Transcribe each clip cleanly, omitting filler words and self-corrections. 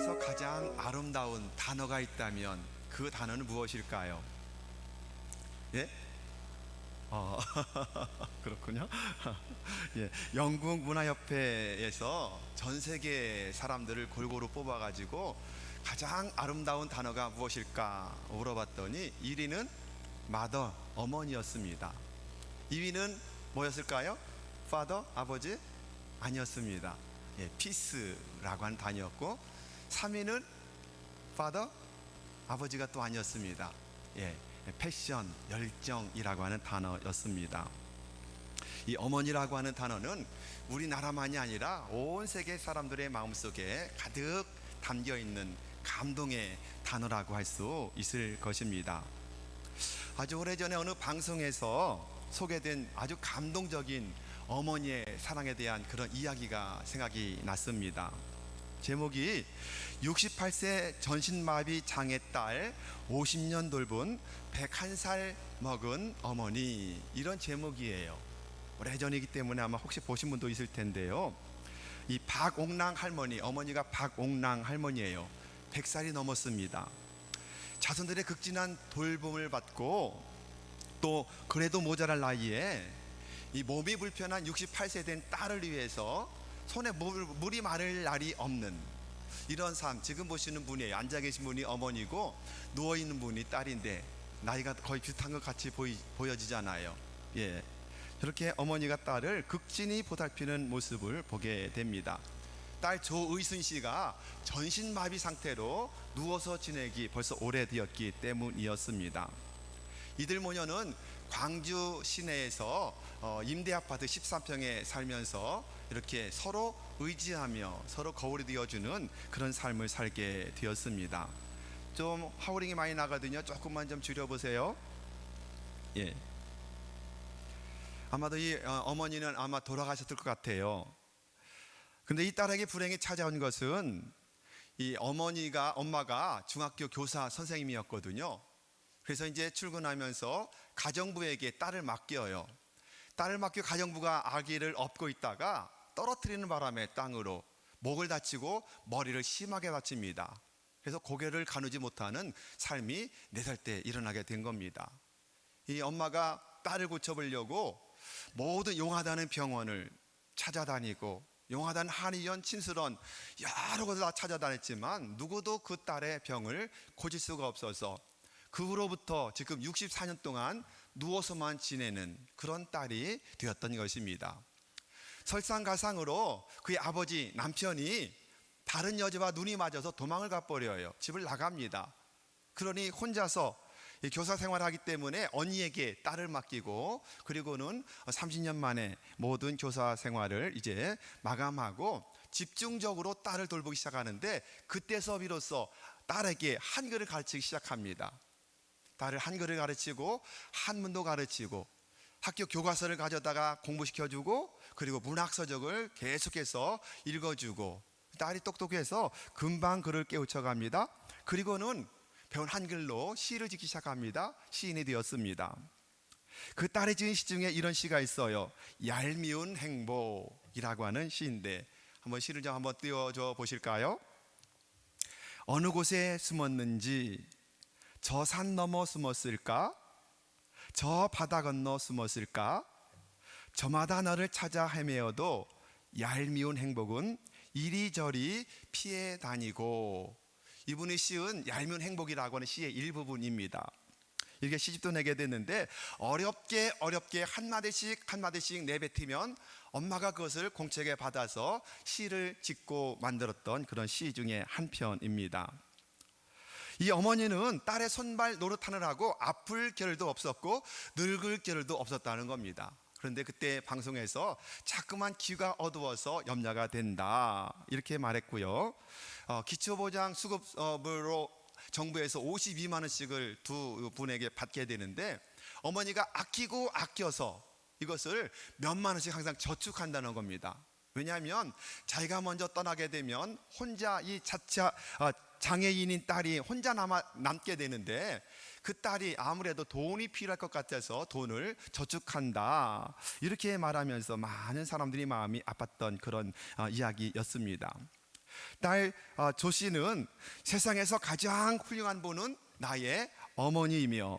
세상에서 가장 아름다운 단어가 있다면 그 단어는 무엇일까요? 예? 어, 그렇군요. 예, 영국 문화협회에서 전 세계 사람들을 골고루 뽑아가지고 가장 아름다운 단어가 무엇일까 물어봤더니 1위는 mother, 어머니였습니다. 2위는 뭐였을까요? father, 아버지? 아니었습니다. 예, peace라고 하는 단어였고, 3위는 father, 아버지가 또 아니었습니다. 예, 패션, 열정이라고 하는 단어였습니다. 이 어머니라고 하는 단어는 우리나라만이 아니라 온 세계 사람들의 마음속에 가득 담겨 있는 감동의 단어라고 할 수 있을 것입니다. 아주 오래전에 어느 방송에서 소개된 아주 감동적인 어머니의 사랑에 대한 그런 이야기가 생각이 났습니다. 제목이 68세 전신마비 장애 딸 50년 돌본 101살 먹은 어머니, 이런 제목이에요. 오래전이기 때문에 아마 혹시 보신 분도 있을 텐데요. 이 박옥랑 할머니, 어머니가 박옥랑 할머니예요. 100살이 넘었습니다. 자손들의 극진한 돌봄을 받고 또 그래도 모자랄 나이에 이 몸이 불편한 68세 된 딸을 위해서 손에 물이 마를 날이 없는 이런 삶, 지금 보시는 분이에요. 앉아 계신 분이 어머니고 누워있는 분이 딸인데 나이가 거의 비슷한 것 같이 보여지잖아요. 예, 저렇게 어머니가 딸을 극진히 보살피는 모습을 보게 됩니다. 딸 조의순 씨가 전신마비 상태로 누워서 지내기 벌써 오래되었기 때문이었습니다. 이들 모녀는 광주 시내에서 임대 아파트 13평에 살면서 이렇게 서로 의지하며 서로 거울이 되어주는 그런 삶을 살게 되었습니다. 좀 하우링이 많이 나거든요. 조금만 좀 줄여보세요. 예. 아마도 이 어머니는 아마 돌아가셨을 것 같아요. 근데 이 딸에게 불행이 찾아온 것은 이 엄마가 중학교 교사 선생님이었거든요. 그래서 이제 출근하면서 가정부에게 딸을 맡겨요. 딸을 맡겨 가정부가 아기를 업고 있다가 떨어뜨리는 바람에 땅으로 목을 다치고 머리를 심하게 다칩니다. 그래서 고개를 가누지 못하는 삶이 4살 때 일어나게 된 겁니다. 이 엄마가 딸을 고쳐보려고 모든 용하다는 병원을 찾아다니고 용하다는 한의원, 친수원 여러 곳을 다 찾아다녔지만 누구도 그 딸의 병을 고칠 수가 없어서 그 후로부터 지금 64년 동안 누워서만 지내는 그런 딸이 되었던 것입니다. 설상가상으로 그의 아버지 남편이 다른 여자와 눈이 맞아서 도망을 가버려요. 집을 나갑니다. 그러니 혼자서 교사 생활하기 때문에 언니에게 딸을 맡기고 그리고는 30년 만에 모든 교사 생활을 이제 마감하고 집중적으로 딸을 돌보기 시작하는데 그때서 비로소 딸에게 한글을 가르치기 시작합니다. 딸을 한글을 가르치고 한문도 가르치고 학교 교과서를 가져다가 공부시켜주고 그리고 문학서적을 계속해서 읽어주고 딸이 똑똑해서 금방 글을 깨우쳐갑니다. 그리고는 배운 한글로 시를 짓기 시작합니다. 시인이 되었습니다. 그 딸의 지은 시 중에 이런 시가 있어요. 얄미운 행복이라고 하는 시인데 한번 시를 좀 한번 띄워줘 보실까요? 어느 곳에 숨었는지 저 산 너머 숨었을까? 저 바다 건너 숨었을까? 저마다 너를 찾아 헤매어도 얄미운 행복은 이리저리 피해 다니고. 이분이 씌운 얄미운 행복이라고 하는 시의 일부분입니다. 이렇게 시집도 내게 됐는데 어렵게 한마디씩 내뱉으면 엄마가 그것을 공책에 받아서 시를 짓고 만들었던 그런 시 중에 한 편입니다. 이 어머니는 딸의 손발 노릇하느라고 아플 겨를도 없었고 늙을 겨를도 없었다는 겁니다. 그런데 그때 방송에서 자꾸만 귀가 어두워서 염려가 된다 이렇게 말했고요. 기초보장 수급으로 정부에서 52만 원씩을 두 분에게 받게 되는데 어머니가 아끼고 아껴서 이것을 몇만 원씩 항상 저축한다는 겁니다. 왜냐하면 자기가 먼저 떠나게 되면 혼자 이 자차 장애인인 딸이 혼자 남게 되는데 그 딸이 아무래도 돈이 필요할 것 같아서 돈을 저축한다 이렇게 말하면서 많은 사람들이 마음이 아팠던 그런 이야기였습니다. 딸 조씨는 세상에서 가장 훌륭한 분은 나의 어머니이며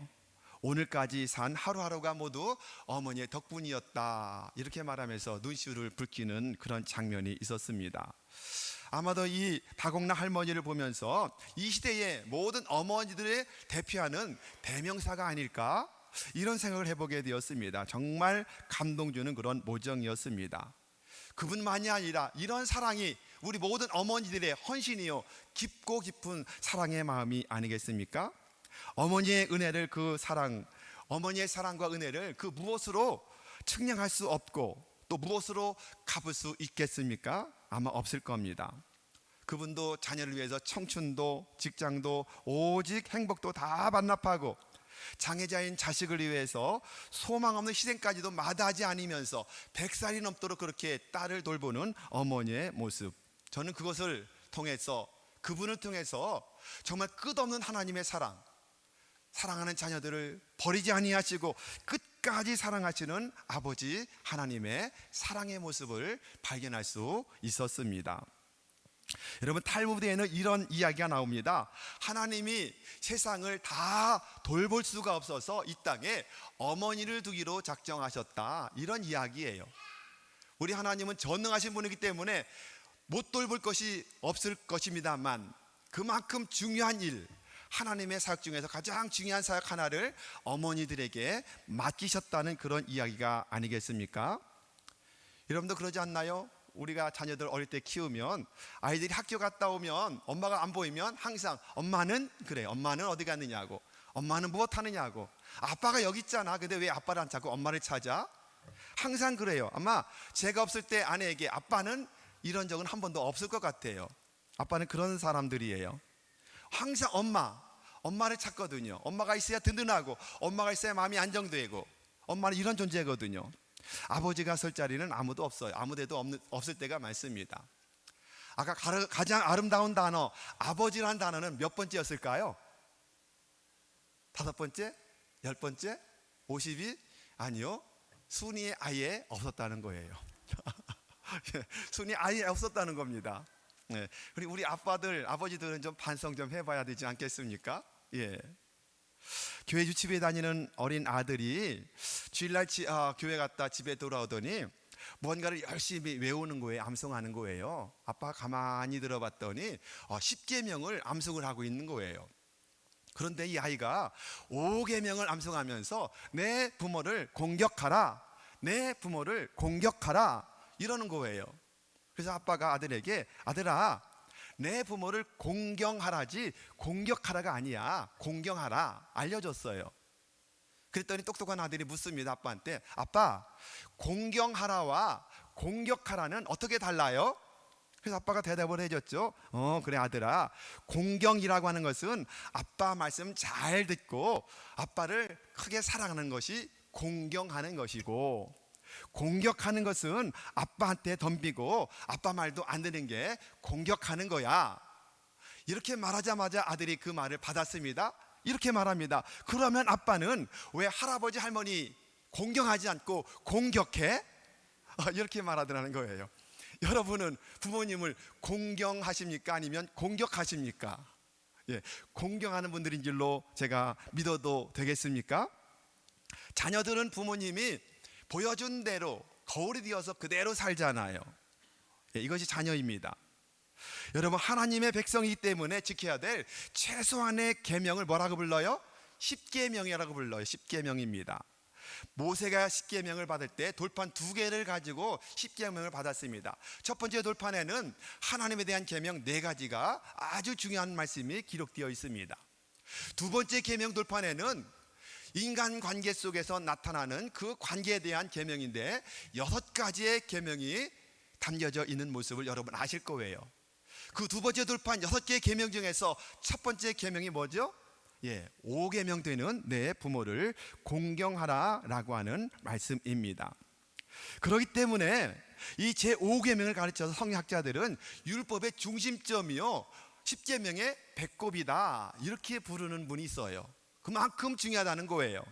오늘까지 산 하루하루가 모두 어머니의 덕분이었다, 이렇게 말하면서 눈시울을 붉히는 그런 장면이 있었습니다. 아마도 이 박옥란 할머니를 보면서 이 시대의 모든 어머니들의 대표하는 대명사가 아닐까, 이런 생각을 해보게 되었습니다. 정말 감동 주는 그런 모정이었습니다. 그분만이 아니라 이런 사랑이 우리 모든 어머니들의 헌신이요 깊고 깊은 사랑의 마음이 아니겠습니까? 어머니의 은혜를, 그 사랑, 어머니의 사랑과 은혜를 그 무엇으로 측량할 수 없고 또 무엇으로 갚을 수 있겠습니까? 아마 없을 겁니다. 그분도 자녀를 위해서 청춘도 직장도 오직 행복도 다 반납하고 장애자인 자식을 위해서 소망 없는 희생까지도 마다하지 않으면서 100살이 넘도록 그렇게 딸을 돌보는 어머니의 모습, 저는 그것을 통해서, 그분을 통해서 정말 끝없는 하나님의 사랑, 사랑하는 자녀들을 버리지 아니하시고 끝까지 사랑하시는 아버지 하나님의 사랑의 모습을 발견할 수 있었습니다. 여러분, 탈무드에는 이런 이야기가 나옵니다. 하나님이 세상을 다 돌볼 수가 없어서 이 땅에 어머니를 두기로 작정하셨다, 이런 이야기예요. 우리 하나님은 전능하신 분이기 때문에 못 돌볼 것이 없을 것입니다만 그만큼 중요한 일, 하나님의 사역 중에서 가장 중요한 사역 하나를 어머니들에게 맡기셨다는 그런 이야기가 아니겠습니까? 여러분도 그러지 않나요? 우리가 자녀들 어릴 때 키우면 아이들이 학교 갔다 오면 엄마가 안 보이면 항상 엄마는 그래, 엄마는 어디 갔느냐고, 엄마는 무엇 하느냐고, 아빠가 여기 있잖아, 근데 왜 아빠를 안 찾고 엄마를 찾아? 항상 그래요. 아마 제가 없을 때 아내에게 아빠는 이런 적은 한 번도 없을 것 같아요. 아빠는 그런 사람들이에요. 항상 엄마를 찾거든요. 엄마가 있어야 든든하고 엄마가 있어야 마음이 안정되고, 엄마는 이런 존재거든요. 아버지가 설 자리는 아무도 없어요. 아무데도 없을 때가 많습니다. 아까 가장 아름다운 단어 아버지라는 단어는 몇 번째였을까요? 5번째? 10번째? 50이? 아니요, 순위에 아예 없었다는 거예요. 순위 아예 없었다는 겁니다. 네. 그리고 우리 아버지들은 좀 반성 좀 해봐야 되지 않겠습니까? 예. 교회 유치부에 다니는 어린 아들이 주일날 교회 갔다 집에 돌아오더니 뭔가를 열심히 외우는 거예요. 암송하는 거예요. 아빠가 가만히 들어봤더니 10계명을 암송을 하고 있는 거예요. 그런데 이 아이가 5계명을 암송하면서 내 부모를 공격하라, 내 부모를 공격하라, 이러는 거예요. 그래서 아빠가 아들에게, 아들아, 내 부모를 공경하라지 공격하라가 아니야, 공경하라, 알려줬어요. 그랬더니 똑똑한 아들이 묻습니다, 아빠한테. 아빠, 공경하라와 공격하라는 어떻게 달라요? 그래서 아빠가 대답을 해줬죠. 그래 아들아, 공경이라고 하는 것은 아빠 말씀 잘 듣고 아빠를 크게 사랑하는 것이 공경하는 것이고, 공격하는 것은 아빠한테 덤비고 아빠 말도 안 듣는 게 공격하는 거야. 이렇게 말하자마자 아들이 그 말을 받았습니다. 이렇게 말합니다. 그러면 아빠는 왜 할아버지 할머니 공경하지 않고 공격해? 이렇게 말하더라는 거예요. 여러분은 부모님을 공경하십니까? 아니면 공격하십니까? 예, 공경하는 분들인 줄로 제가 믿어도 되겠습니까? 자녀들은 부모님이 보여준 대로 거울이 되어서 그대로 살잖아요. 예, 이것이 자녀입니다. 여러분, 하나님의 백성이기 때문에 지켜야 될 최소한의 계명을 뭐라고 불러요? 10계명이라고 불러요. 10계명입니다. 모세가 10계명을 받을 때 돌판 2개를 가지고 10계명을 받았습니다. 첫 번째 돌판에는 하나님에 대한 계명 4가지가 아주 중요한 말씀이 기록되어 있습니다. 두 번째 계명 돌판에는 인간관계 속에서 나타나는 그 관계에 대한 계명인데 6가지의 계명이 담겨져 있는 모습을 여러분 아실 거예요. 그 두 번째 돌판 6개의 계명 중에서 첫 번째 계명이 뭐죠? 5계명 되는 내 부모를 공경하라라고 하는 말씀입니다. 그렇기 때문에 이 제5계명을 가르쳐서 성경학자들은 율법의 중심점이요 10계명의 배꼽이다, 이렇게 부르는 분이 있어요. 그만큼 중요하다는 거예요.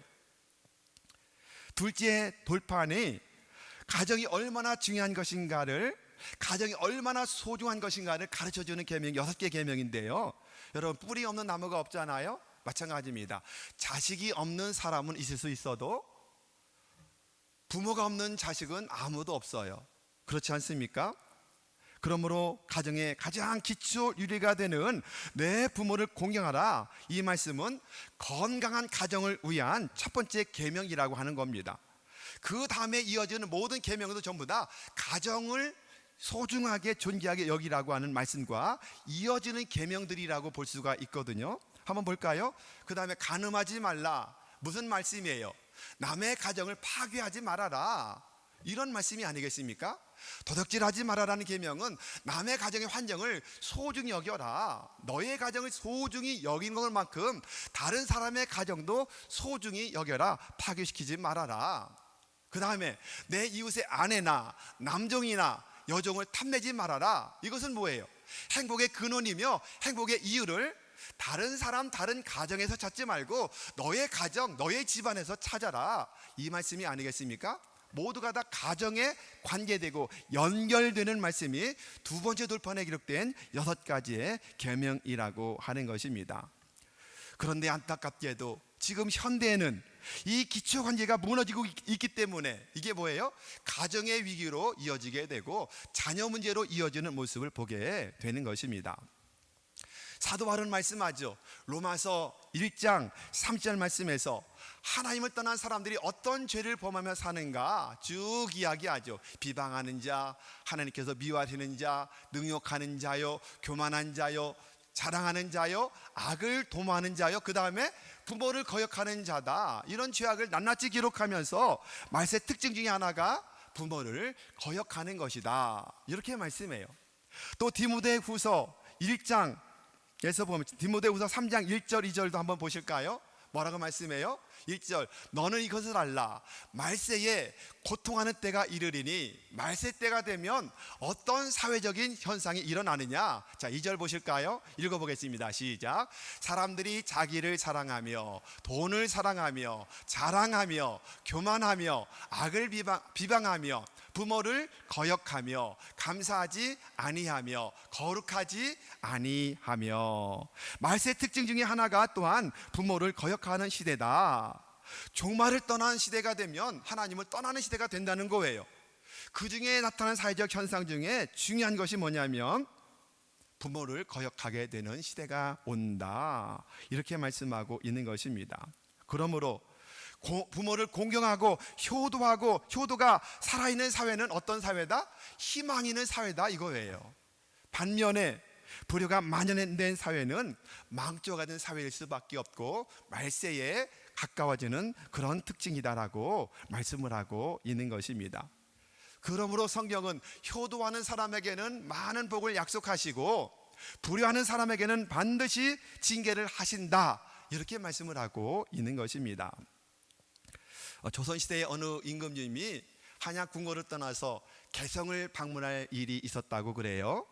둘째 돌판이 가정이 얼마나 중요한 것인가를 가정이 얼마나 소중한 것인가를 가르쳐주는 계명 6개 계명인데요. 여러분, 뿌리 없는 나무가 없잖아요. 마찬가지입니다. 자식이 없는 사람은 있을 수 있어도 부모가 없는 자식은 아무도 없어요. 그렇지 않습니까? 그러므로 가정의 가장 기초 유리가 되는 내 부모를 공경하라, 이 말씀은 건강한 가정을 위한 첫 번째 계명이라고 하는 겁니다. 그 다음에 이어지는 모든 계명도 전부 다 가정을 소중하게 존귀하게 여기라고 하는 말씀과 이어지는 계명들이라고 볼 수가 있거든요. 한번 볼까요? 그 다음에 간음하지 말라, 무슨 말씀이에요? 남의 가정을 파괴하지 말아라, 이런 말씀이 아니겠습니까? 도둑질하지 말아라는 계명은 남의 가정의 환경을 소중히 여겨라. 너의 가정을 소중히 여기는 것만큼 다른 사람의 가정도 소중히 여겨라. 파괴시키지 말아라. 그 다음에 내 이웃의 아내나 남종이나 여종을 탐내지 말아라. 이것은 뭐예요? 행복의 근원이며 행복의 이유를 다른 사람, 다른 가정에서 찾지 말고 너의 가정, 너의 집안에서 찾아라, 이 말씀이 아니겠습니까? 모두가 다 가정에 관계되고 연결되는 말씀이 두 번째 돌판에 기록된 6가지의 계명이라고 하는 것입니다. 그런데 안타깝게도 지금 현대에는 이 기초 관계가 무너지고 있기 때문에 이게 뭐예요? 가정의 위기로 이어지게 되고 자녀 문제로 이어지는 모습을 보게 되는 것입니다. 사도 바울은 말씀하죠. 로마서 1장 3절 말씀에서 하나님을 떠난 사람들이 어떤 죄를 범하며 사는가 쭉 이야기하죠. 비방하는 자, 하나님께서 미워하시는 자, 능욕하는 자요, 교만한 자요, 자랑하는 자요, 악을 도모하는 자요, 그 다음에 부모를 거역하는 자다, 이런 죄악을 낱낱이 기록하면서 말세의 특징 중에 하나가 부모를 거역하는 것이다, 이렇게 말씀해요. 또 디모데후서 1장에서 보면 디모데후서 3장 1절 2절도 한번 보실까요? 뭐라고 말씀해요? 1절, 너는 이것을 알라, 말세에 고통하는 때가 이르리니, 말세 때가 되면 어떤 사회적인 현상이 일어나느냐. 자, 2절 보실까요? 읽어보겠습니다. 시작. 사람들이 자기를 사랑하며 돈을 사랑하며 자랑하며 교만하며 악을 비방하며 부모를 거역하며 감사하지 아니하며 거룩하지 아니하며. 말세의 특징 중에 하나가 또한 부모를 거역하는 시대다. 종말을 떠난 시대가 되면 하나님을 떠나는 시대가 된다는 거예요. 그 중에 나타난 사회적 현상 중에 중요한 것이 뭐냐면 부모를 거역하게 되는 시대가 온다, 이렇게 말씀하고 있는 것입니다. 그러므로 부모를 공경하고 효도하고, 효도가 살아있는 사회는 어떤 사회다? 희망 있는 사회다, 이거예요. 반면에 불효가 만연된 사회는 망조가 된 사회일 수밖에 없고 말세에 가까워지는 그런 특징이다라고 말씀을 하고 있는 것입니다. 그러므로 성경은 효도하는 사람에게는 많은 복을 약속하시고 불효하는 사람에게는 반드시 징계를 하신다, 이렇게 말씀을 하고 있는 것입니다. 조선시대의 어느 임금님이 한약 궁궐을 떠나서 개성을 방문할 일이 있었다고 그래요.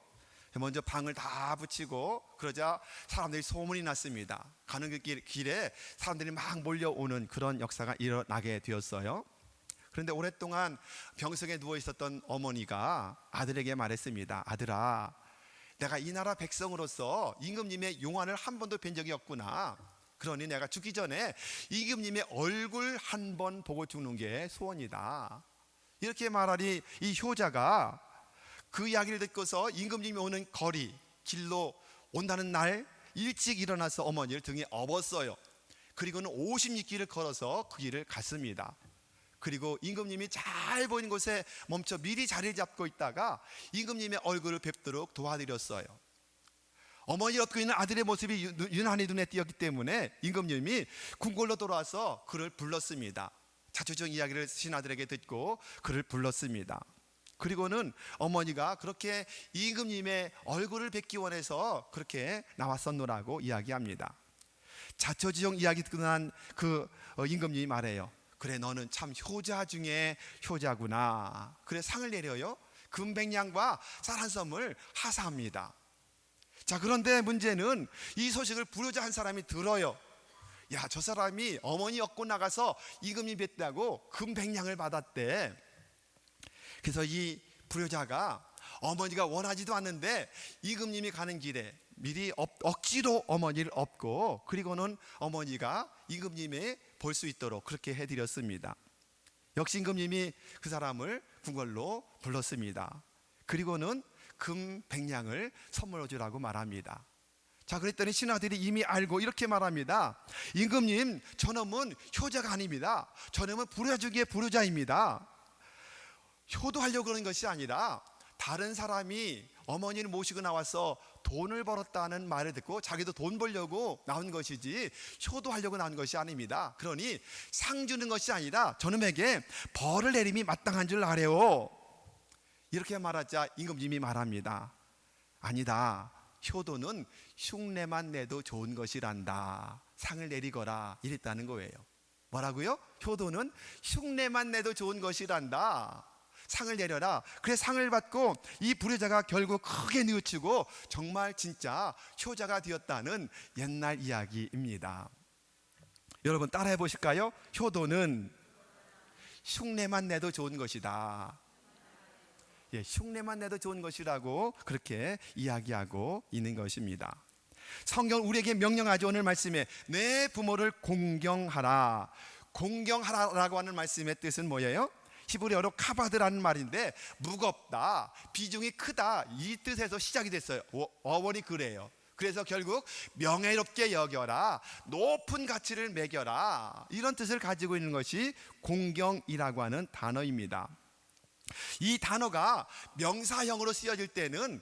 먼저 방을 다 붙이고 그러자 사람들이 소문이 났습니다. 가는 그 길에 사람들이 막 몰려오는 그런 역사가 일어나게 되었어요. 그런데 오랫동안 병석에 누워 있었던 어머니가 아들에게 말했습니다. 아들아, 내가 이 나라 백성으로서 임금님의 용안을 한 번도 뵌 적이 없구나. 그러니 내가 죽기 전에 임금님의 얼굴 한 번 보고 죽는 게 소원이다. 이렇게 말하니 이 효자가 그 이야기를 듣고서 임금님이 오는 거리, 길로 온다는 날 일찍 일어나서 어머니를 등에 업었어요. 그리고는 50리길을 걸어서 그 길을 갔습니다. 그리고 임금님이 잘 보이는 곳에 멈춰 미리 자리를 잡고 있다가 임금님의 얼굴을 뵙도록 도와드렸어요. 어머니 얻고 있는 아들의 모습이 유난히 눈에 띄었기 때문에 임금님이 궁궐로 돌아와서 그를 불렀습니다. 자초지종 이야기를 신하들에게 듣고 그를 불렀습니다. 그리고는 어머니가 그렇게 임금님의 얼굴을 뵙기 원해서 그렇게 나왔었노라고 이야기합니다. 자초지종 이야기 듣고 난 그 임금님이 말해요. 그래, 너는 참 효자 중에 효자구나. 그래, 상을 내려요. 금백냥과 쌀 한 섬을 하사합니다. 자, 그런데 문제는 이 소식을 불효자 한 사람이 들어요. 야, 저 사람이 어머니 얻고 나가서 임금님 뵀다고 금백냥을 받았대. 그래서 이 불효자가 어머니가 원하지도 않는데 이금님이 가는 길에 미리 억지로 어머니를 업고, 그리고는 어머니가 이금님이 볼 수 있도록 그렇게 해드렸습니다. 역시 임금님이 그 사람을 궁궐로 불렀습니다. 그리고는 금 100냥을 선물로 주라고 말합니다. 자, 그랬더니 신하들이 이미 알고 이렇게 말합니다. 임금님, 저놈은 효자가 아닙니다. 저놈은 부르자 중에 부르자입니다. 효도하려고 그러는 것이 아니라 다른 사람이 어머니를 모시고 나와서 돈을 벌었다는 말을 듣고 자기도 돈 벌려고 나온 것이지 효도하려고 나온 것이 아닙니다. 그러니 상 주는 것이 아니라 저놈에게 벌을 내림이 마땅한 줄 아래요. 이렇게 말하자 임금님이 말합니다. 아니다. 효도는 흉내만 내도 좋은 것이란다. 상을 내리거라. 이랬다는 거예요. 뭐라고요? 효도는 흉내만 내도 좋은 것이란다. 상을 내려라. 그래 상을 받고 이 불효자가 결국 크게 뉘우치고 정말 진짜 효자가 되었다는 옛날 이야기입니다. 여러분 따라해 보실까요? 효도는 흉내만 내도 좋은 것이다. 예, 흉내만 내도 좋은 것이라고 그렇게 이야기하고 있는 것입니다. 성경은 우리에게 명령하죠. 오늘 말씀에 내 부모를 공경하라. 공경하라라고 하는 말씀의 뜻은 뭐예요? 히브리어로 카바드라는 말인데 무겁다, 비중이 크다, 이 뜻에서 시작이 됐어요. 어원이 그래요. 그래서 결국 명예롭게 여겨라, 높은 가치를 매겨라, 이런 뜻을 가지고 있는 것이 공경이라고 하는 단어입니다. 이 단어가 명사형으로 쓰여질 때는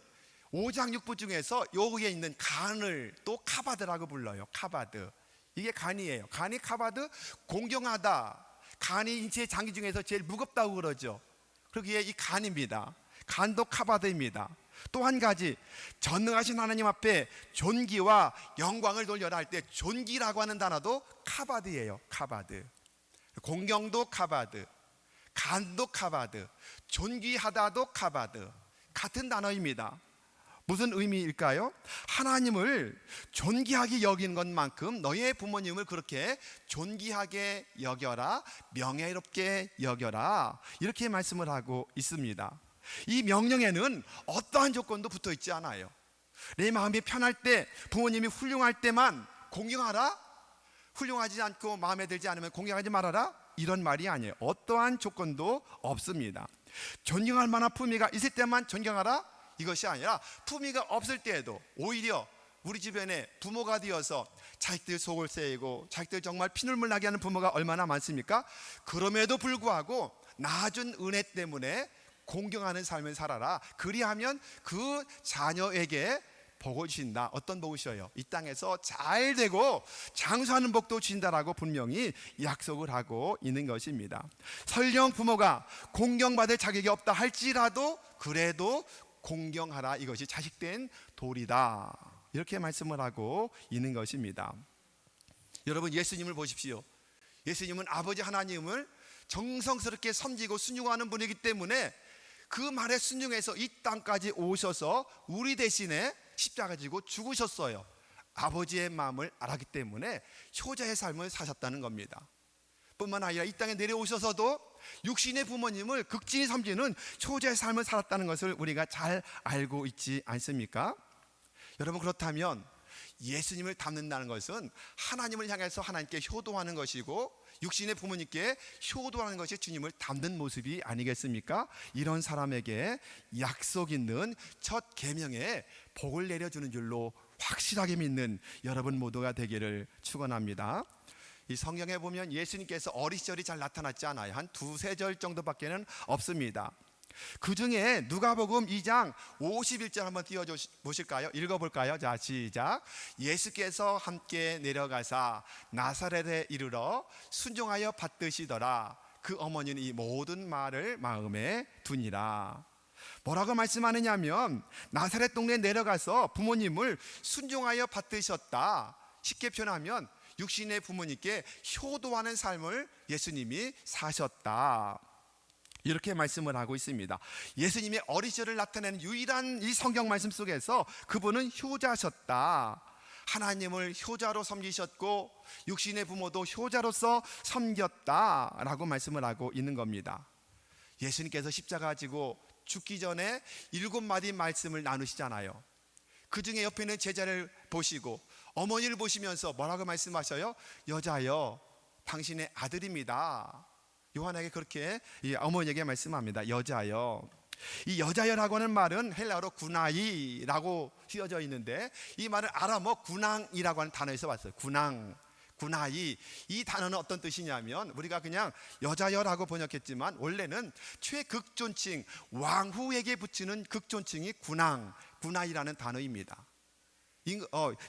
5장 6부 중에서 여기에 있는 간을 또 카바드라고 불러요. 카바드, 이게 간이에요. 간이 카바드, 공경하다. 간이 인체의 장기 중에서 제일 무겁다고 그러죠. 그러기에 이 간입니다. 간도 카바드입니다. 또 한 가지, 전능하신 하나님 앞에 존귀와 영광을 돌려라 할 때 존귀라고 하는 단어도 카바드예요. 카바드. 공경도 카바드, 간도 카바드, 존귀하다도 카바드, 같은 단어입니다. 무슨 의미일까요? 하나님을 존귀하게 여기는 것만큼 너희의 부모님을 그렇게 존귀하게 여겨라, 명예롭게 여겨라, 이렇게 말씀을 하고 있습니다. 이 명령에는 어떠한 조건도 붙어 있지 않아요. 내 마음이 편할 때, 부모님이 훌륭할 때만 공경하라, 훌륭하지 않고 마음에 들지 않으면 공경하지 말아라, 이런 말이 아니에요. 어떠한 조건도 없습니다. 존경할 만한 품위가 있을 때만 존경하라, 이것이 아니라 품위가 없을 때에도 오히려 우리 주변에 부모가 되어서 자식들 속을 새이고 자식들 정말 피눈물 나게 하는 부모가 얼마나 많습니까? 그럼에도 불구하고 낮은 은혜 때문에 공경하는 삶을 살아라. 그리하면 그 자녀에게 복을 주신다. 어떤 복을 주셔요? 이 땅에서 잘 되고 장수하는 복도 주신다라고 분명히 약속을 하고 있는 것입니다. 설령 부모가 공경받을 자격이 없다 할지라도 그래도 공경하라, 이것이 자식된 도리다, 이렇게 말씀을 하고 있는 것입니다. 여러분 예수님을 보십시오. 예수님은 아버지 하나님을 정성스럽게 섬기고 순종하는 분이기 때문에 그 말에 순종해서 이 땅까지 오셔서 우리 대신에 십자가 지고 죽으셨어요. 아버지의 마음을 알았기 때문에 효자의 삶을 사셨다는 겁니다. 뿐만 아니라 이 땅에 내려오셔서도 육신의 부모님을 극진히 섬기는 효자의 삶을 살았다는 것을 우리가 잘 알고 있지 않습니까? 여러분, 그렇다면 예수님을 닮는다는 것은 하나님을 향해서 하나님께 효도하는 것이고 육신의 부모님께 효도하는 것이 주님을 닮는 모습이 아니겠습니까? 이런 사람에게 약속 있는 첫 계명에 복을 내려주는 줄로 확실하게 믿는 여러분 모두가 되기를 축원합니다. 이 성경에 보면 예수님께서 어린 시절이 잘 나타났지 않아요. 한 두세 절 정도밖에는 없습니다. 그 중에 누가복음 2장 51절 한번 띄워보실까요? 읽어볼까요? 자, 시작. 예수께서 함께 내려가사 나사렛에 이르러 순종하여 받드시더라. 그 어머니는 이 모든 말을 마음에 두니라. 뭐라고 말씀하느냐면 나사렛 동네에 내려가서 부모님을 순종하여 받드셨다. 쉽게 표현하면 육신의 부모님께 효도하는 삶을 예수님이 사셨다, 이렇게 말씀을 하고 있습니다. 예수님의 어린 시절을 나타내는 유일한 이 성경 말씀 속에서 그분은 효자셨다. 하나님을 효자로 섬기셨고 육신의 부모도 효자로서 섬겼다라고 말씀을 하고 있는 겁니다. 예수님께서 십자가 지고 죽기 전에 7마디 말씀을 나누시잖아요. 그 중에 옆에 있는 제자를 보시고 어머니를 보시면서 뭐라고 말씀하셔요? 여자여, 당신의 아들입니다. 요한에게 그렇게 이 어머니에게 말씀합니다. 여자여. 이 여자여라고 하는 말은 헬라어로 구나이라고 쓰여져 있는데, 이 말은 아람어 군앙이라고 하는 단어에서 왔어요. 군앙, 구나이. 이 단어는 어떤 뜻이냐면, 우리가 그냥 여자여라고 번역했지만 원래는 최극존칭, 왕후에게 붙이는 극존칭이 군앙, 구나이라는 단어입니다.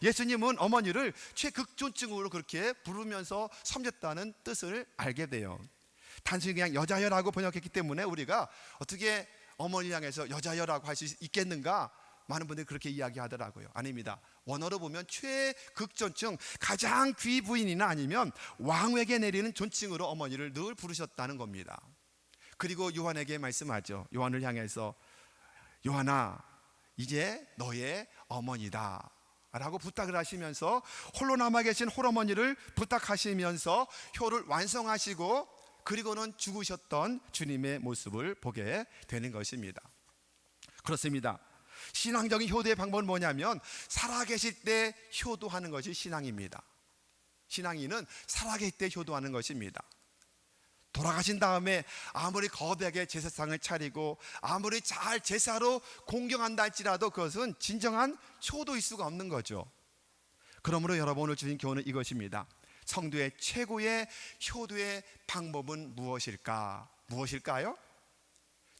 예수님은 어머니를 최극존칭으로 그렇게 부르면서 섬겼다는 뜻을 알게 돼요. 단순히 그냥 여자여라고 번역했기 때문에 우리가 어떻게 어머니 향해서 여자여라고 할 수 있겠는가? 많은 분들이 그렇게 이야기하더라고요. 아닙니다. 원어로 보면 최극존칭, 가장 귀부인이나 아니면 왕에게 내리는 존칭으로 어머니를 늘 부르셨다는 겁니다. 그리고 요한에게 말씀하죠. 요한을 향해서 요한아, 이제 너의 어머니다 라고 부탁을 하시면서 홀로 남아 계신 홀어머니를 부탁하시면서 효를 완성하시고 그리고는 죽으셨던 주님의 모습을 보게 되는 것입니다. 그렇습니다. 신앙적인 효도의 방법은 뭐냐면 살아계실 때 효도하는 것이 신앙입니다. 신앙인은 살아계실 때 효도하는 것입니다. 돌아가신 다음에 아무리 거대하게 제사상을 차리고 아무리 잘 제사로 공경한다 할지라도 그것은 진정한 효도일 수가 없는 거죠. 그러므로 여러분, 오늘 주신 교훈은 이것입니다. 성도의 최고의 효도의 방법은 무엇일까? 무엇일까요?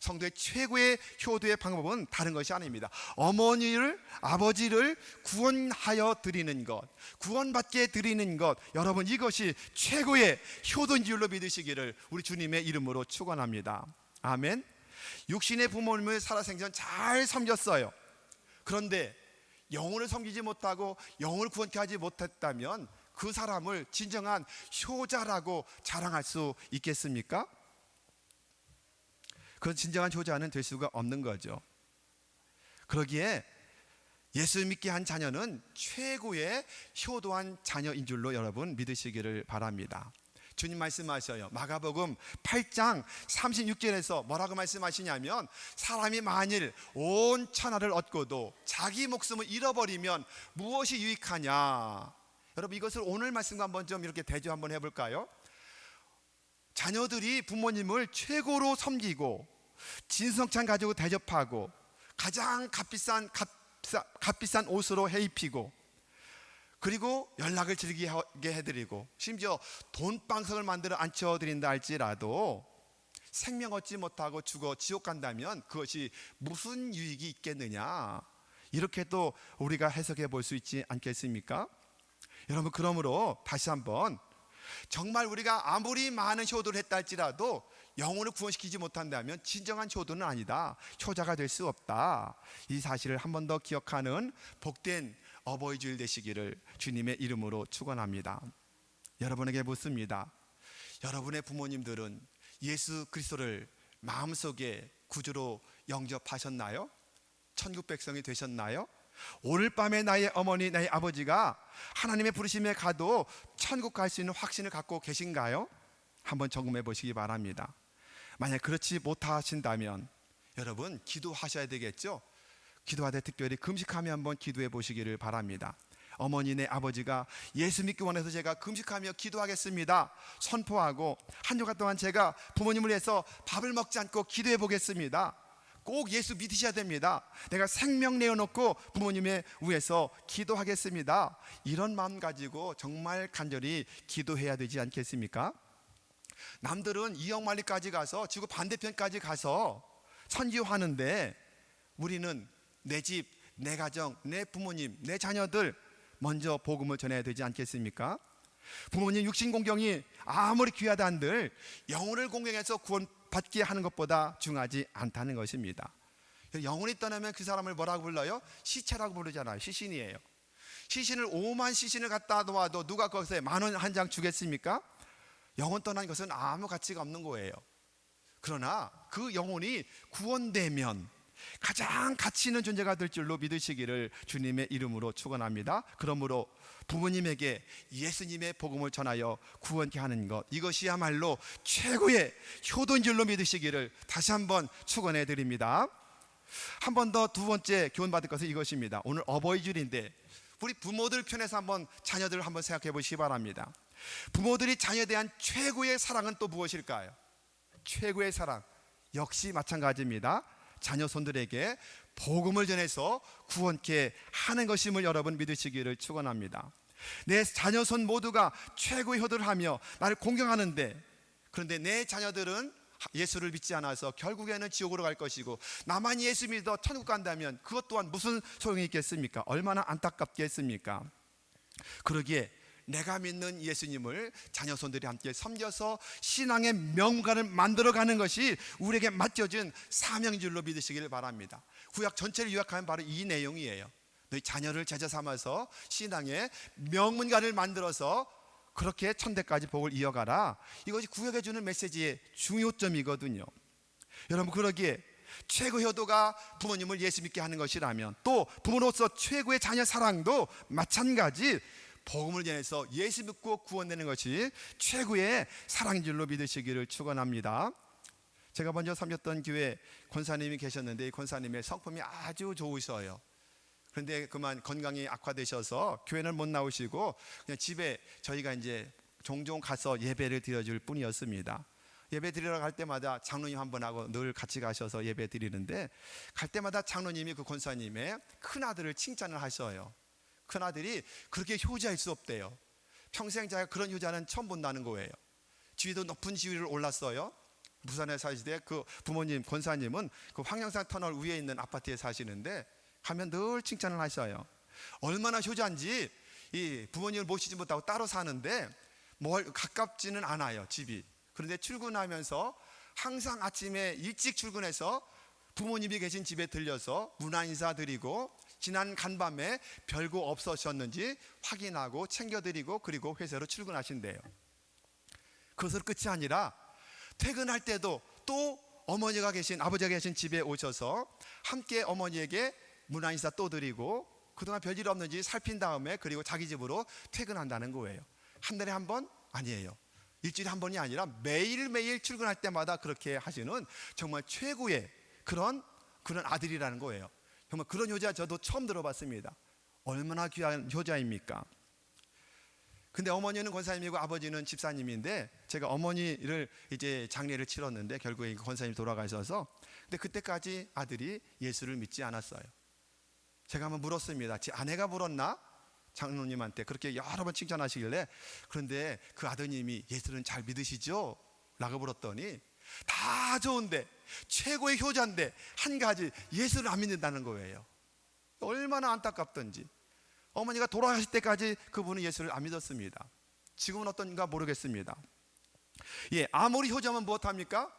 성도의 최고의 효도의 방법은 다른 것이 아닙니다. 어머니를, 아버지를 구원하여 드리는 것, 구원받게 드리는 것, 여러분, 이것이 최고의 효도인 줄로 믿으시기를 우리 주님의 이름으로 축원합니다. 아멘. 육신의 부모님을 살아생전 잘 섬겼어요. 그런데 영혼을 섬기지 못하고 영혼을 구원케 하지 못했다면 그 사람을 진정한 효자라고 자랑할 수 있겠습니까? 그건 진정한 효자는 될 수가 없는 거죠. 그러기에 예수 믿게 한 자녀는 최고의 효도한 자녀인 줄로 여러분 믿으시기를 바랍니다. 주님 말씀하셔요. 마가복음 8장 36절에서 뭐라고 말씀하시냐면, 사람이 만일 온 천하를 얻고도 자기 목숨을 잃어버리면 무엇이 유익하냐. 여러분, 이것을 오늘 말씀과 한번 좀 이렇게 대조 한번 해볼까요? 자녀들이 부모님을 최고로 섬기고 진성찬 가지고 대접하고 가장 값비싼 옷으로 해입히고 그리고 연락을 즐기게 해드리고 심지어 돈방석을 만들어 앉혀드린다 할지라도 생명 얻지 못하고 죽어 지옥 간다면 그것이 무슨 유익이 있겠느냐, 이렇게 또 우리가 해석해 볼 수 있지 않겠습니까? 여러분, 그러므로 다시 한번, 정말 우리가 아무리 많은 효도를 했다 할지라도 영혼을 구원시키지 못한다면 진정한 효도는 아니다, 효자가 될 수 없다, 이 사실을 한 번 더 기억하는 복된 어버이 주일 되시기를 주님의 이름으로 축원합니다. 여러분에게 묻습니다. 여러분의 부모님들은 예수 그리스도를 마음속에 구주로 영접하셨나요? 천국 백성이 되셨나요? 오늘 밤에 나의 어머니, 나의 아버지가 하나님의 부르심에 가도 천국 갈 수 있는 확신을 갖고 계신가요? 한번 점검해 보시기 바랍니다. 만약 그렇지 못하신다면 여러분, 기도하셔야 되겠죠? 기도하되 특별히 금식하며 한번 기도해 보시기를 바랍니다. 어머니네 아버지가 예수 믿기 원해서 제가 금식하며 기도하겠습니다 선포하고, 한 주간 동안 제가 부모님을 위해서 밥을 먹지 않고 기도해 보겠습니다. 꼭 예수 믿으셔야 됩니다. 내가 생명 내어놓고 부모님의 위해서 기도하겠습니다. 이런 마음 가지고 정말 간절히 기도해야 되지 않겠습니까? 남들은 이역만리까지 가서 지구 반대편까지 가서 선교하는데 우리는 내 집, 내 가정, 내 부모님, 내 자녀들 먼저 복음을 전해야 되지 않겠습니까? 부모님 육신 공경이 아무리 귀하다 한들 영혼을 공경해서 구원받게 하는 것보다 중요하지 않다는 것입니다. 영혼이 떠나면 그 사람을 뭐라고 불러요? 시체라고 부르잖아요. 시신이에요. 시신을 5만 시신을 갖다 놓아도 누가 거기서 10,000원 한 장 주겠습니까? 영혼 떠난 것은 아무 가치가 없는 거예요. 그러나 그 영혼이 구원되면, 가장 가치 있는 존재가 될 줄로 믿으시기를 주님의 이름으로 축원합니다. 그러므로 부모님에게 예수님의 복음을 전하여 구원케 하는 것, 이것이야말로 최고의 효도인 줄로 믿으시기를 다시 한번 축원해 드립니다. 한 번 더 두 번째 교훈받을 것은 이것입니다. 오늘 어버이줄인데 우리 부모들 편에서 한번 자녀들을 한번 생각해 보시기 바랍니다. 부모들이 자녀에 대한 최고의 사랑은 또 무엇일까요? 최고의 사랑 역시 마찬가지입니다. 자녀 손들에게 복음을 전해서 구원케 하는 것임을 여러분 믿으시기를 축원합니다. 내 자녀 손 모두가 최고의 효도를 하며 나를 공경하는데, 그런데 내 자녀들은 예수를 믿지 않아서 결국에는 지옥으로 갈 것이고 나만 예수 믿어 천국 간다면 그것 또한 무슨 소용이 있겠습니까? 얼마나 안타깝겠습니까? 그러기에 내가 믿는 예수님을 자녀 손들이 함께 섬겨서 신앙의 명가를 만들어가는 것이 우리에게 맡겨진 사명인 줄로 믿으시길 바랍니다. 구약 전체를 요약하면 바로 이 내용이에요. 너희 자녀를 제자 삼아서 신앙의 명문가를 만들어서 그렇게 천대까지 복을 이어가라. 이것이 구약에 주는 메시지의 중요점이거든요. 여러분, 그러기에 최고 효도가 부모님을 예수 믿게 하는 것이라면 또 부모로서 최고의 자녀 사랑도 마찬가지 복음을 전해서 예수 믿고 구원되는 것이 최고의 사랑인 줄로 믿으시기를 축원합니다. 제가 먼저 섬겼던 교회 권사님이 계셨는데 이 권사님의 성품이 아주 좋으셔요. 그런데 그만 건강이 악화되셔서 교회는 못 나오시고 그냥 집에 저희가 이제 종종 가서 예배를 드려줄 뿐이었습니다. 예배 드리러 갈 때마다 장로님 한 분하고 늘 같이 가셔서 예배 드리는데, 갈 때마다 장로님이 그 권사님의 큰아들을 칭찬을 하셔요. 큰아들이 그렇게 효자일 수 없대요. 평생 자기가 그런 효자는 처음 본다는 거예요. 지위도 높은 지위를 올랐어요. 부산에 사시되 그 부모님 권사님은 그 황령산 터널 위에 있는 아파트에 사시는데 가면 늘 칭찬을 하셔요. 얼마나 효자인지. 이 부모님을 모시지 못하고 따로 사는데 가깝지는 않아요, 집이. 그런데 출근하면서 항상 아침에 일찍 출근해서 부모님이 계신 집에 들려서 문안 인사 드리고 지난 간밤에 별거 없으셨는지 확인하고 챙겨드리고 그리고 회사로 출근하신대요. 그것으로 끝이 아니라 퇴근할 때도 또 어머니가 계신, 아버지가 계신 집에 오셔서 함께 어머니에게 문안 인사 또 드리고 그동안 별일 없는지 살핀 다음에 그리고 자기 집으로 퇴근한다는 거예요. 한 달에 한 번? 아니에요. 일주일에 한 번이 아니라 매일매일 출근할 때마다 그렇게 하시는 정말 최고의 그런 아들이라는 거예요. 정말 그런 효자 저도 처음 들어봤습니다. 얼마나 귀한 효자입니까? 근데 어머니는 권사님이고 아버지는 집사님인데 제가 어머니를 이제 장례를 치렀는데 결국에 권사님이 돌아가셔서, 근데 그때까지 아들이 예수를 믿지 않았어요. 제가 한번 물었습니다. 제 아내가 물었나? 장로님한테 그렇게 여러 번 칭찬하시길래, 그런데 그 아드님이 예수는 잘 믿으시죠? 라고 물었더니 다 좋은데 최고의 효자인데 한 가지 예수를 안 믿는다는 거예요. 얼마나 안타깝던지. 어머니가 돌아가실 때까지 그분은 예수를 안 믿었습니다. 지금은 어떤가 모르겠습니다. 아무리 효자면 무엇합니까?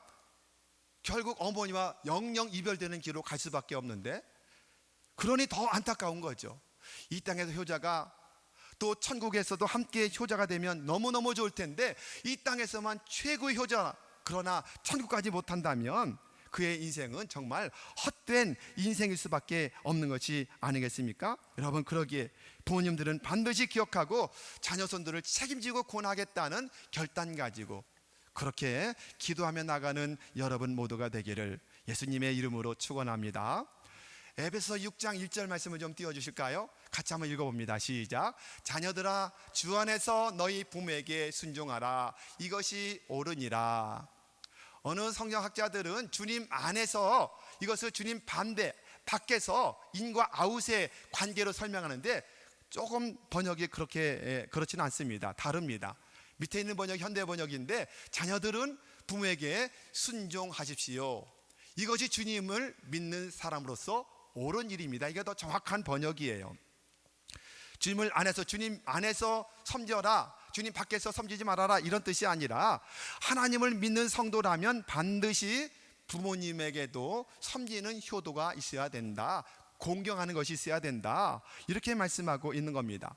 결국 어머니와 영영 이별되는 길로 갈 수밖에 없는데, 그러니 더 안타까운 거죠. 이 땅에서 효자가 또 천국에서도 함께 효자가 되면 너무너무 좋을 텐데 이 땅에서만 최고의 효자, 그러나 천국까지 못한다면 그의 인생은 정말 헛된 인생일 수밖에 없는 것이 아니겠습니까? 여러분, 그러기에 부모님들은 반드시 기억하고 자녀손들을 책임지고 구원하겠다는 결단 가지고 그렇게 기도하며 나가는 여러분 모두가 되기를 예수님의 이름으로 축원합니다. 에베소 6장 1절 말씀을 좀 띄워주실까요? 같이 한번 읽어봅니다. 시작. 자녀들아, 주 안에서 너희 부모에게 순종하라. 이것이 옳으니라. 어느 성경학자들은 주님 안에서, 이것을 주님 반대 밖에서 인과 아웃의 관계로 설명하는데 조금 번역이 그렇지는 않습니다. 다릅니다. 밑에 있는 번역 현대 번역인데, 자녀들은 부모에게 순종하십시오. 이것이 주님을 믿는 사람으로서 옳은 일입니다. 이게 더 정확한 번역이에요. 주님을 안에서, 주님 안에서 섬겨라, 주님 밖에서 섬기지 말아라, 이런 뜻이 아니라 하나님을 믿는 성도라면 반드시 부모님에게도 섬기는 효도가 있어야 된다, 공경하는 것이 있어야 된다, 이렇게 말씀하고 있는 겁니다.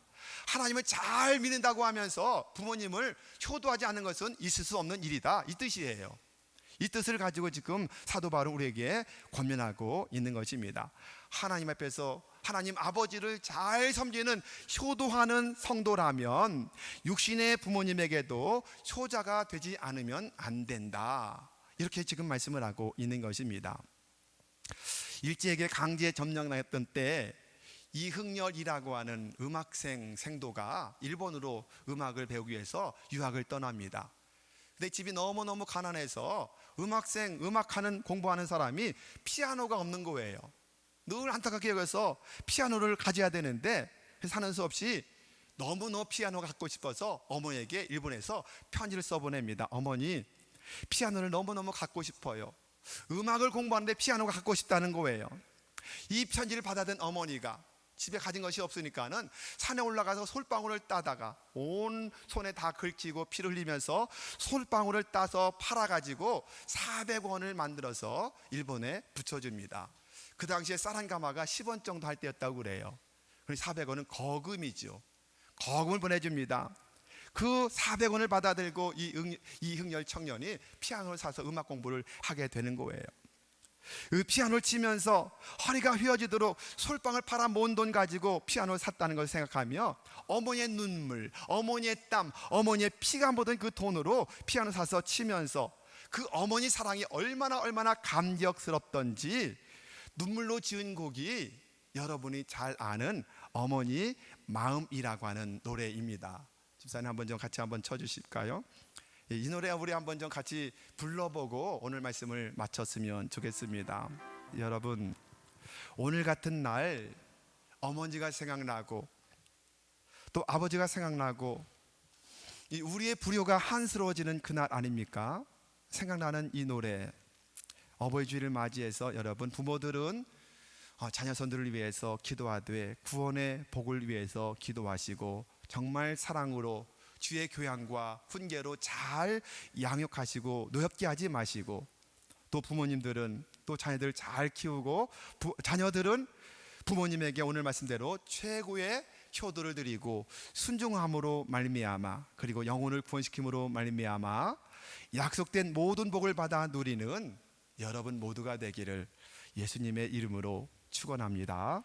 하나님을 잘 믿는다고 하면서 부모님을 효도하지 않는 것은 있을 수 없는 일이다, 이 뜻이에요. 이 뜻을 가지고 지금 사도 바울은 우리에게 권면하고 있는 것입니다. 하나님 앞에서 하나님 아버지를 잘 섬기는 효도하는 성도라면 육신의 부모님에게도 효자가 되지 않으면 안 된다. 이렇게 지금 말씀을 하고 있는 것입니다. 일제에게 강제 점령당했던 때 이흥렬이라고 하는 음악생 생도가 일본으로 음악을 배우기 위해서 유학을 떠납니다. 근데 집이 너무너무 가난해서 음악하는 공부하는 사람이 피아노가 없는 거예요. 늘 안타깝게 여겨서 피아노를 가져야 되는데 사는 수 없이 너무너무 피아노가 갖고 싶어서 어머니에게 일본에서 편지를 써보냅니다. 어머니, 피아노를 너무너무 갖고 싶어요. 음악을 공부하는데 피아노가 갖고 싶다는 거예요. 이 편지를 받아든 어머니가 집에 가진 것이 없으니까는 산에 올라가서 솔방울을 따다가 온 손에 다 긁히고 피를 흘리면서 솔방울을 따서 팔아가지고 400원을 만들어서 일본에 붙여줍니다. 그 당시에 쌀한가마가 10원 정도 할 때였다고 그래요. 그래서 400원은 거금이죠. 거금을 보내줍니다. 그 400원을 받아들고 이흥렬 청년이 피아노를 사서 음악 공부를 하게 되는 거예요. 그 피아노를 치면서 허리가 휘어지도록 솔방울 팔아 모은 돈 가지고 피아노를 샀다는 것을 생각하며 어머니의 눈물, 어머니의 땀, 어머니의 피가 묻은 그 돈으로 피아노 사서 치면서 그 어머니 사랑이 얼마나 감격스럽던지 눈물로 지은 곡이 여러분이 잘 아는 어머니 마음이라고 하는 노래입니다. 집사님 한번 좀 같이 한번 쳐주실까요? 이 노래 우리 한번 좀 같이 불러보고 오늘 말씀을 마쳤으면 좋겠습니다. 여러분, 오늘 같은 날 어머니가 생각나고 또 아버지가 생각나고 우리의 불효가 한스러워지는 그날 아닙니까? 생각나는 이 노래, 어버이 주일을 맞이해서 여러분 부모들은 자녀선들을 위해서 기도하되 구원의 복을 위해서 기도하시고 정말 사랑으로 주의 교양과 훈계로 잘 양육하시고 노엽게 하지 마시고, 또 부모님들은 또 자녀들 잘 키우고 자녀들은 부모님에게 오늘 말씀대로 최고의 효도를 드리고 순종함으로 말미암아 그리고 영혼을 구원시킴으로 말미암아 약속된 모든 복을 받아 누리는 여러분 모두가 되기를 예수님의 이름으로 축원합니다.